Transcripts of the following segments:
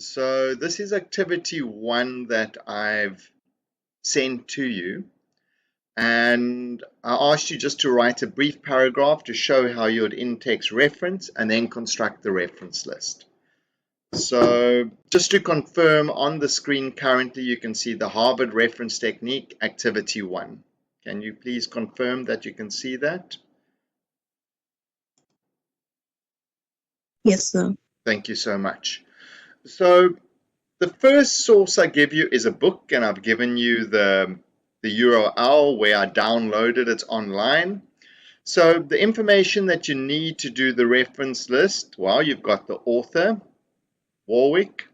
So this is activity 1 that I've sent to you, and I asked you just to write a brief paragraph to show how you would in-text reference and then construct the reference list. So just to confirm, on the screen currently you can see the Harvard reference technique activity 1. Can you please confirm that you can see that? Yes, sir. Thank you so much. So the first source I give you is a book, and I've given you the URL where I downloaded it online. So the information that you need to do the reference list, well, you've got the author, Warwick.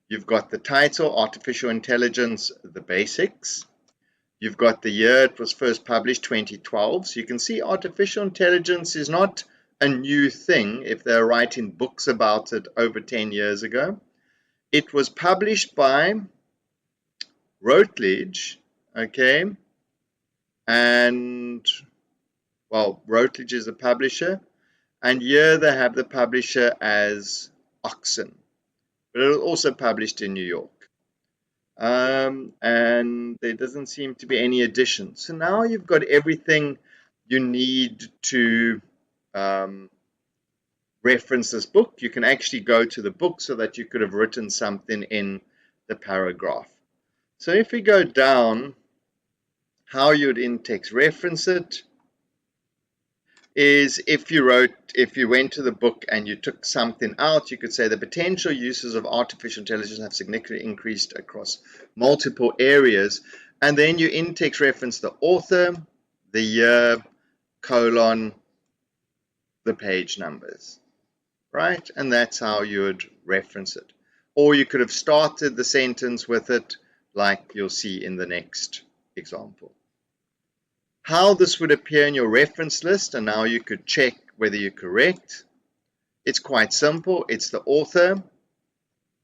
You've got the title, Artificial Intelligence, the Basics. You've got the year it was first published, 2012. So you can see artificial intelligence is not a new thing if they're writing books about it over 10 years ago. It was published by Routledge, okay, and well, Routledge is the publisher, and here they have the publisher as Oxen, but it was also published in New York. And there doesn't seem to be any additions. So now you've got everything you need to reference this book. You can actually go to the book so that you could have written something in the paragraph. So if we go down, how you'd in-text reference it is if you went to the book and you took something out, you could say the potential uses of artificial intelligence have significantly increased across multiple areas, and then you in-text reference the author, the year, colon, the page numbers, right? And that's how you would reference it. Or you could have started the sentence with it, like you'll see in the next example. How this would appear in your reference list, and now you could check whether you're correct. It's quite simple. It's the author,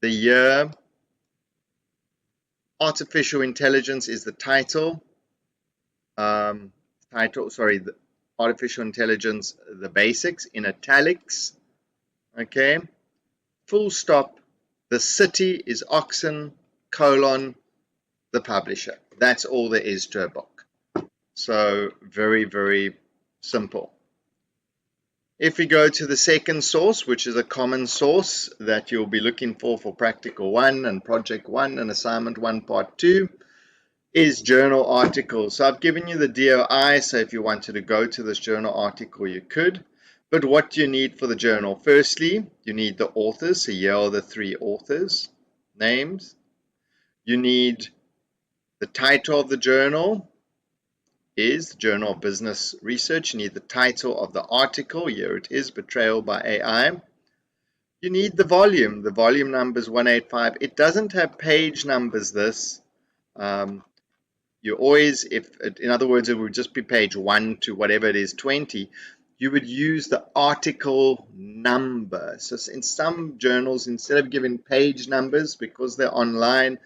the year, artificial intelligence is the title, the artificial intelligence, the basics in italics, okay, full stop, the city is Oxen, colon, the publisher. That's all there is to a book. So very, very simple. If we go to the second source, which is a common source that you'll be looking for Practical 1 and Project 1 and Assignment 1 Part 2, is journal articles. So I've given you the DOI, so if you wanted to go to this journal article, you could. But what do you need for the journal? Firstly, you need the authors, so here are the 3 authors' names. You need the title of the journal, is Journal of Business Research. You need the title of the article. Here it is, Betrayal by AI. You need the volume. The volume number is 185. It doesn't have page numbers, this. You always, in other words, it would just be page 1 to whatever it is, 20. You would use the article number. So in some journals, instead of giving page numbers, because they're online,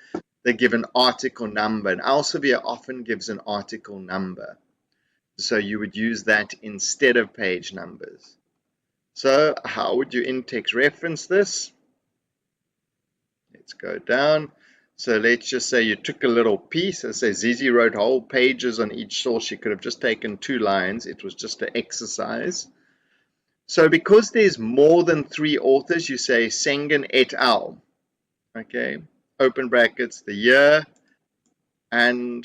they give an article number, and Elsevier often gives an article number. So you would use that instead of page numbers. So how would you in-text reference this? Let's go down. So let's just say you took a little piece. Let's say Zizi wrote whole pages on each source. She could have just taken 2 lines. It was just an exercise. So because there's more than 3 authors, you say Sengen et al. Okay, open brackets, the year and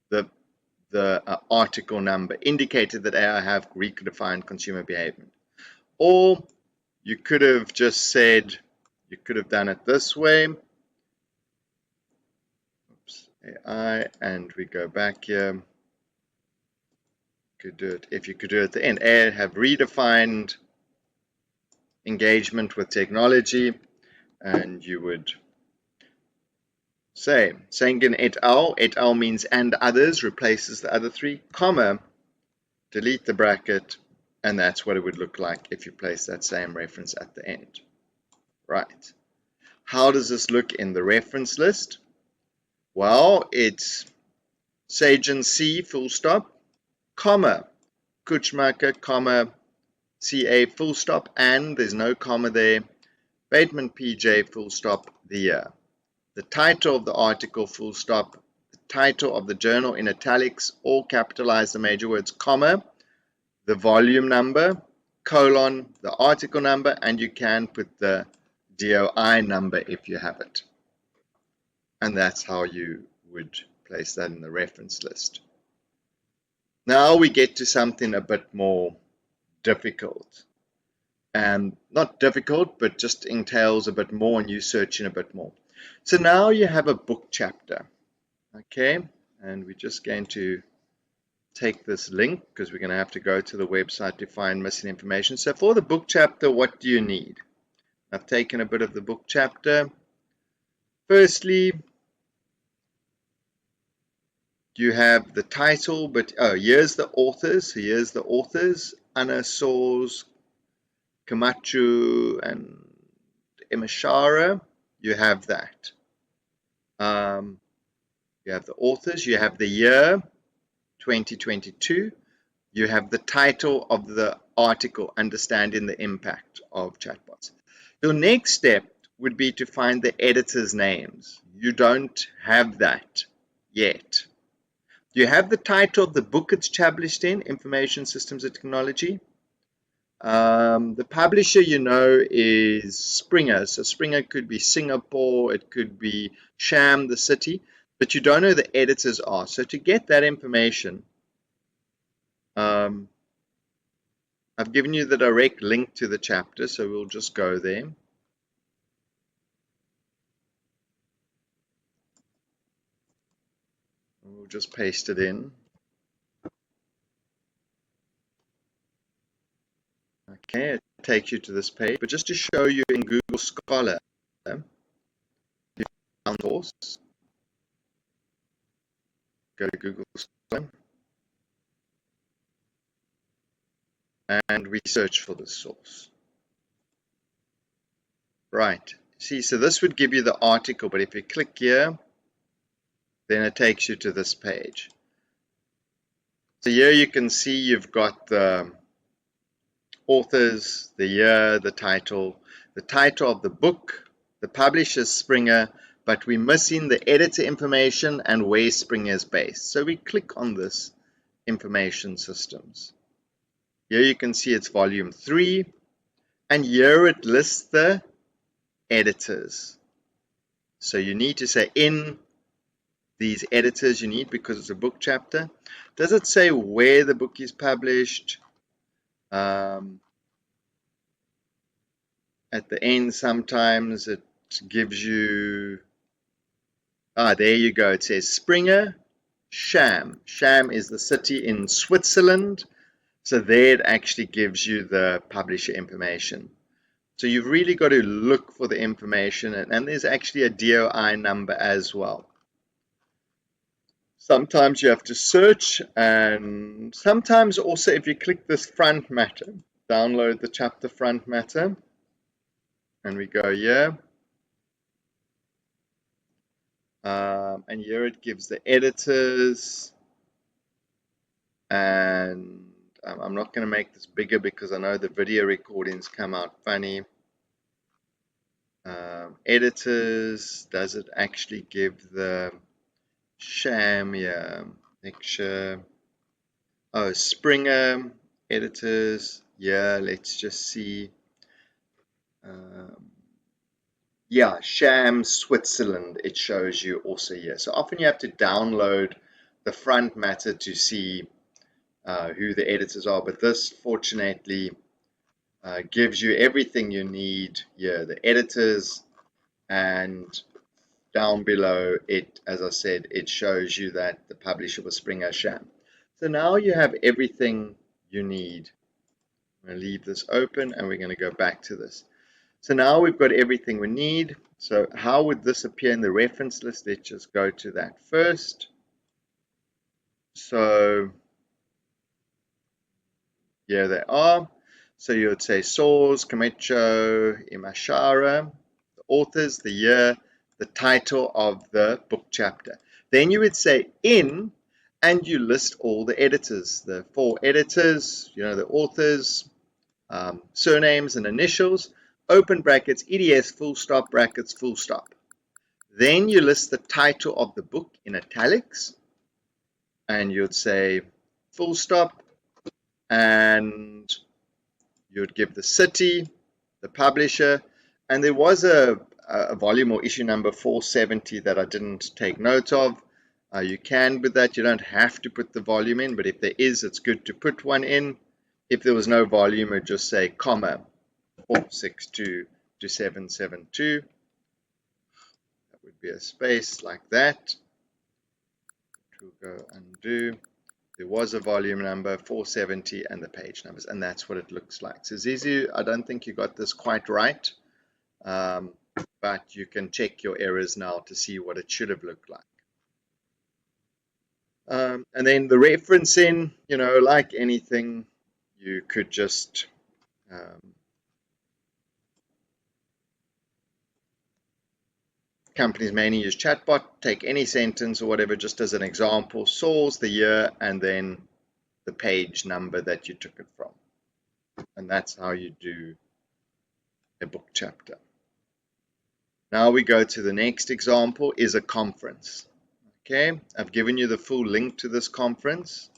the article number indicated that AI have redefined consumer behavior. Or you could have just said, you could have done it this way. Oops, AI, and we go back here. Could do it if you could do it at the end. AI have redefined engagement with technology, and you would say Sengen et al means and others, replaces the other 3, comma, delete the bracket, and that's what it would look like if you place that same reference at the end. Right. How does this look in the reference list? Well, it's Sagen C, full stop, comma, Kuchmaker, comma, CA, full stop, and there's no comma there, Bateman PJ, full stop, the year. The title of the article, full stop. The title of the journal in italics, all capitalize the major words, comma. The volume number, colon, the article number, and you can put the DOI number if you have it. And that's how you would place that in the reference list. Now we get to something a bit more difficult. And not difficult, but just entails a bit more and you searching a bit more. So now you have a book chapter, okay? And we're just going to take this link because we're going to have to go to the website to find missing information. So for the book chapter, what do you need? I've taken a bit of the book chapter. Firstly, you have the title, but here's the authors. So here's the authors: Anna Soers, Camacho, and Imashara. You have that. You have the authors. You have the year, 2022. You have the title of the article, Understanding the Impact of Chatbots. Your next step would be to find the editors' names. You don't have that yet. You have the title of the book it's published in, Information Systems and Technology. The publisher, you know, is Springer. So Springer could be Singapore, it could be Sham, the city, but you don't know who the editors are. So to get that information, I've given you the direct link to the chapter, so we'll just go there. We'll just paste it in. Okay, it takes you to this page, but just to show you in Google Scholar, you found the source. Go to Google Scholar, and we search for the source. Right, see, so this would give you the article, but if you click here, then it takes you to this page. So here you can see you've got the authors, the year, the title of the book, the publisher Springer, but we're missing the editor information and where Springer is based. So we click on this, Information Systems. Here you can see it's volume 3, and here it lists the editors. So you need to say in these editors you need, because it's a book chapter. Does it say where the book is published? At the end, sometimes it gives you, there you go. It says Springer, Sham. Sham is the city in Switzerland. So there it actually gives you the publisher information. So you've really got to look for the information, and there's actually a DOI number as well. Sometimes you have to search, and sometimes also if you click this front matter, download the chapter front matter, and we go here, and here it gives the editors, and I'm not going to make this bigger because I know the video recordings come out funny. Editors, does it actually give the Sham? Yeah, picture. Oh, Springer, editors. Yeah, let's just see. Yeah, Sham, Switzerland, it shows you also here. So often you have to download the front matter to see who the editors are, but this fortunately gives you everything you need here, the editors, and down below it, as I said, it shows you that the publisher was Springer Sham. So now you have everything you need. I'm going to leave this open and we're going to go back to this. So now we've got everything we need. So how would this appear in the reference list? Let's just go to that first. So here they are. So you would say Soers, Camacho, Imashara, the authors, the year, the title of the book chapter. Then you would say in, and you list all the editors, the 4 editors, you know, the authors, surnames and initials. open brackets, EDS, full stop, brackets, full stop. Then you list the title of the book in italics, and you'd say full stop, and you'd give the city, the publisher, and there was a volume or issue number 470 that I didn't take note of. You can with that, you don't have to put the volume in, but if there is, it's good to put one in. If there was no volume, I'd just say comma 462 to 772. That would be a space like that. It will go undo. There was a volume number 470 and the page numbers, and that's what it looks like. So Zizi, I don't think you got this quite right, but you can check your errors now to see what it should have looked like. And then the referencing, you know, like anything, you could just companies mainly use chatbot, take any sentence or whatever just as an example, source, the year, and then the page number that you took it from. And that's how you do a book chapter. Now we go to the next example, is a conference. Okay, I've given you the full link to this conference.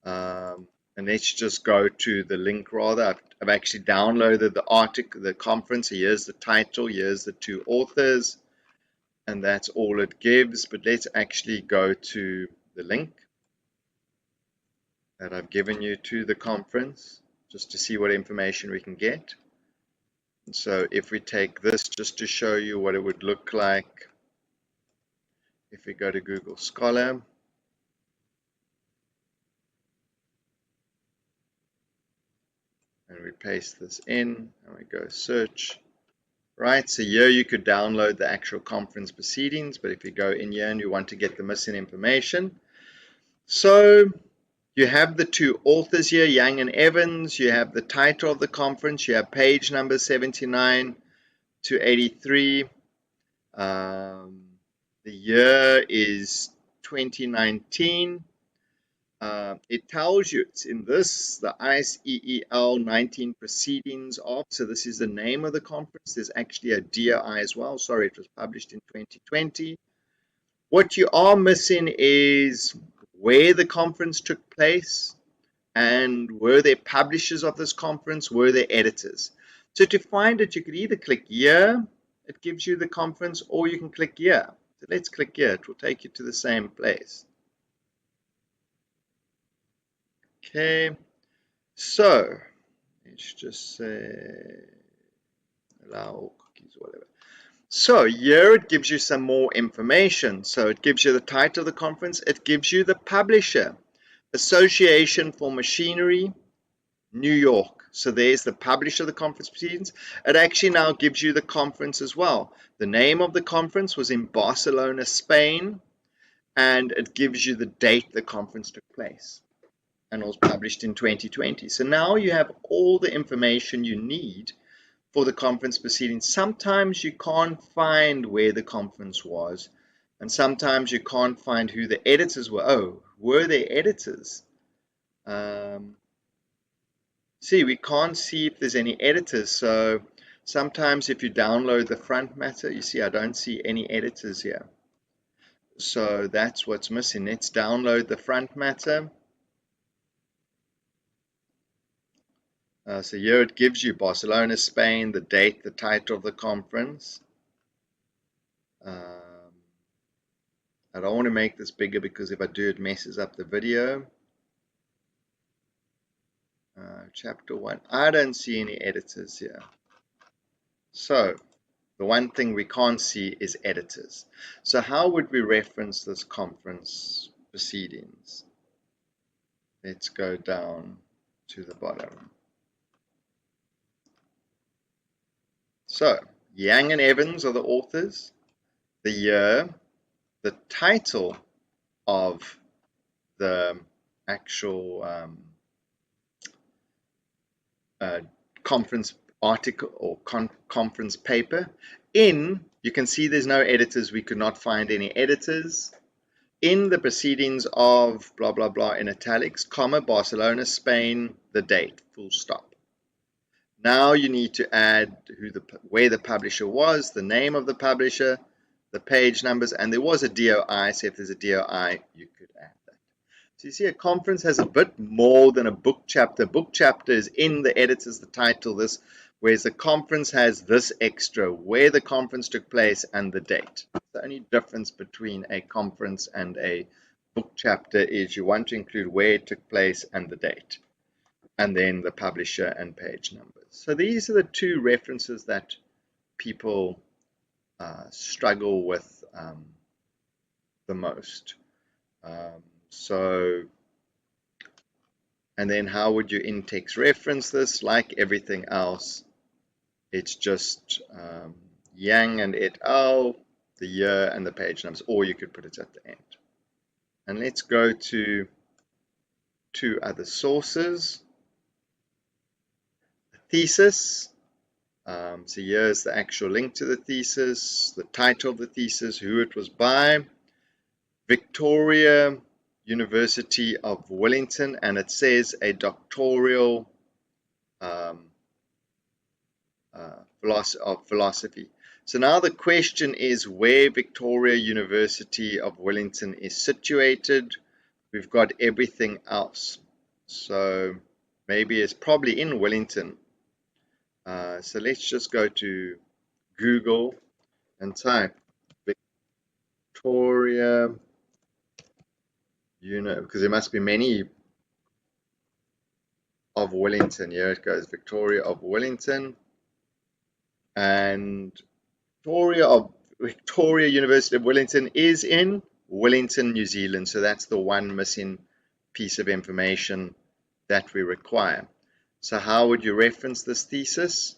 And let's just go to the link rather. I've actually downloaded the article, the conference. Here's the title, here's the two authors, and that's all it gives. But let's actually go to the link that I've given you to the conference just to see what information we can get. And so if we take this just to show you what it would look like, if we go to Google Scholar, and we paste this in, and we go search. Right, so here you could download the actual conference proceedings, but if you go in here and you want to get the missing information, so you have the two authors here, Young and Evans, you have the title of the conference, you have page number 79 to 83, the year is 2019. It tells you it's in this, the ICEL 19 proceedings of, so this is the name of the conference. There's actually a DOI as well. Sorry, it was published in 2020. What you are missing is where the conference took place and were there publishers of this conference, were there editors. So to find it, you could either click here, it gives you the conference, or you can click here. So let's click here, it will take you to the same place. Okay, so let's just say allow all cookies, whatever. So here it gives you some more information. So it gives you the title of the conference, it gives you the publisher, Association for Machinery, New York. So there's the publisher of the conference proceedings. It actually now gives you the conference as well. The name of the conference was in Barcelona, Spain, and it gives you the date the conference took place, and was published in 2020. So now you have all the information you need for the conference proceedings. Sometimes you can't find where the conference was, and sometimes you can't find who the editors were. Oh, were there editors? See, we can't see if there's any editors. So sometimes if you download the front matter, you see I don't see any editors here. So that's what's missing. Let's download the front matter. So here it gives you Barcelona, Spain, the date, the title of the conference. I don't want to make this bigger because if I do, it messes up the video. Chapter 1. I don't see any editors here. So the one thing we can't see is editors. So how would we reference this conference proceedings? Let's go down to the bottom. So, Young and Evans are the authors, the year, the title of the actual conference article or conference paper. You can see there's no editors, we could not find any editors. In the proceedings of blah, blah, blah in italics, comma, Barcelona, Spain, the date, full stop. Now you need to add where the publisher was, the name of the publisher, the page numbers, and there was a DOI, so if there's a DOI, you could add that. So you see a conference has a bit more than a book chapter. Book chapter is in the editors, the title, this, whereas the conference has this extra, where the conference took place and the date. The only difference between a conference and a book chapter is you want to include where it took place and the date, and then the publisher and page numbers. So these are the two references that people struggle with the most. And then how would you in-text reference this? Like everything else, it's just Yang and et al., the year and the page numbers, or you could put it at the end. And let's go to two other sources. The thesis. So here's the actual link to the thesis, the title of the thesis, who it was by, Victoria University of Wellington, and it says a doctoral of philosophy. So now the question is where Victoria University of Wellington is situated. We've got everything else. So maybe it's probably in Wellington. So let's just go to Google and type Victoria, because there must be many of Wellington. Here it goes, Victoria of Wellington. And Victoria University of Wellington is in Wellington, New Zealand. So that's the one missing piece of information that we require. So how would you reference this thesis?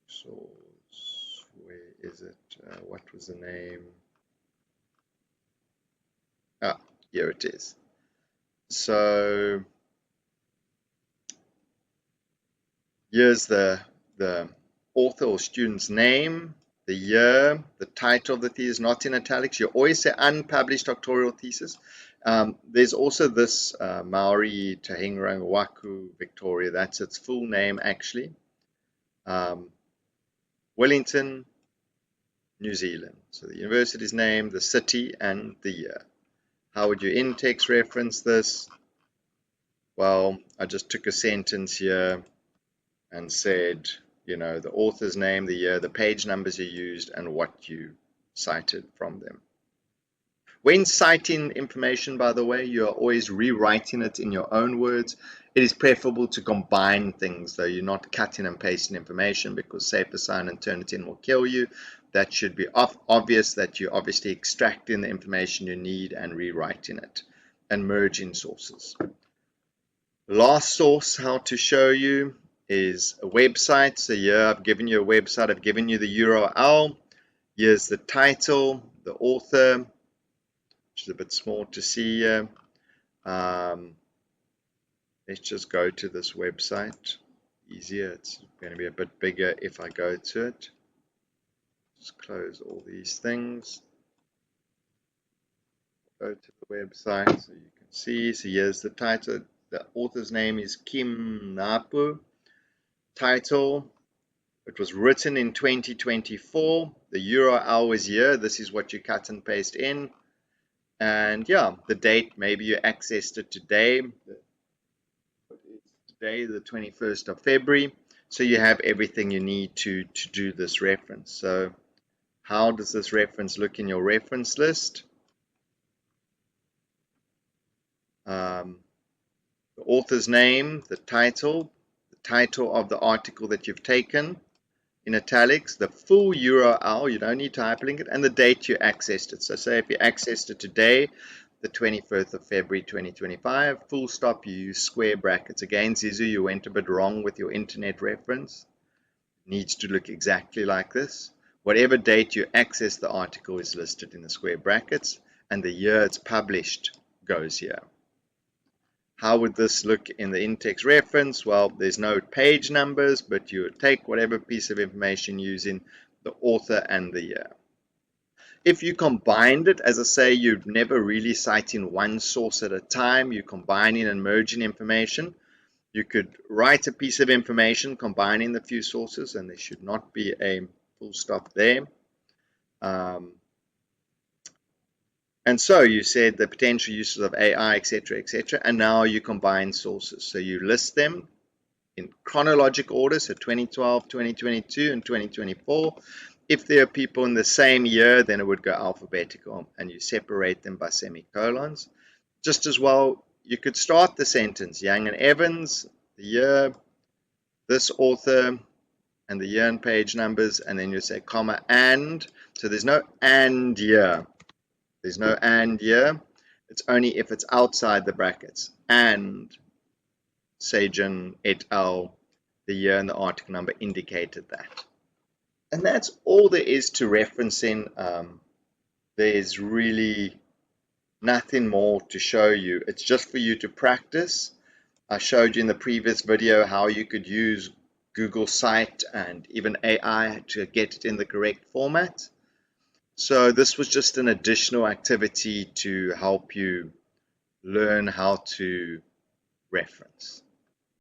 Source, where is it? What was the name? Here it is. So here's the author or student's name, the year, the title of the thesis, not in italics. You always say unpublished doctoral thesis. There's also this Maori Tahingrang Waku Victoria. That's its full name, actually. Wellington, New Zealand. So the university's name, the city, and the year. How would you in-text reference this? Well, I just took a sentence here and said, the author's name, the year, the page numbers you used, and what you cited from them. When citing information, by the way, you are always rewriting it in your own words. It is preferable to combine things, though. You're not cutting and pasting information, because safe assign and Turnitin will kill you. That should be obvious that you're obviously extracting the information you need and rewriting it, and merging sources. Last source, how to show you, is a website. So here I've given you a website, I've given you the URL. Here's the title, the author, which is a bit small to see here. Let's just go to this website. Easier, it's going to be a bit bigger if I go to it. Just close all these things. Go to the website so you can see. So here's the title. The author's name is Kim Napu. Title, it was written in 2024. The URL was here. This is what you cut and paste in. And yeah, the date, maybe you accessed it today. Today, the 21st of February. So you have everything you need to do this reference. So how does this reference look in your reference list? The author's name, the title of the article that you've taken in italics, the full URL, you don't need to hyperlink it, and the date you accessed it. So say if you accessed it today, the 21st of February 2025, full stop, you use square brackets. Again, Zizu, you went a bit wrong with your internet reference. It needs to look exactly like this. Whatever date you access the article is listed in the square brackets, and the year it's published goes here. How would this look in the in-text reference? Well, there's no page numbers, but you would take whatever piece of information using the author and the year. If you combined it, as I say, you'd never really cite in one source at a time. You're combining and merging information. You could write a piece of information combining the few sources, and there should not be a full stop there. And so you said the potential uses of AI, etc., and now you combine sources. So you list them in chronological order, so 2012, 2022, and 2024. If there are people in the same year, then it would go alphabetical, and you separate them by semicolons. Just as well, you could start the sentence, Young and Evans, the year, this author, and the year and page numbers, and then you say comma and. So there's no and year. There's no and year. It's only if it's outside the brackets. And Sajan et al., the year and the article number indicated that. And that's all there is to referencing. There's really nothing more to show you. It's just for you to practice. I showed you in the previous video how you could use Google Cite and even AI to get it in the correct format. So this was just an additional activity to help you learn how to reference.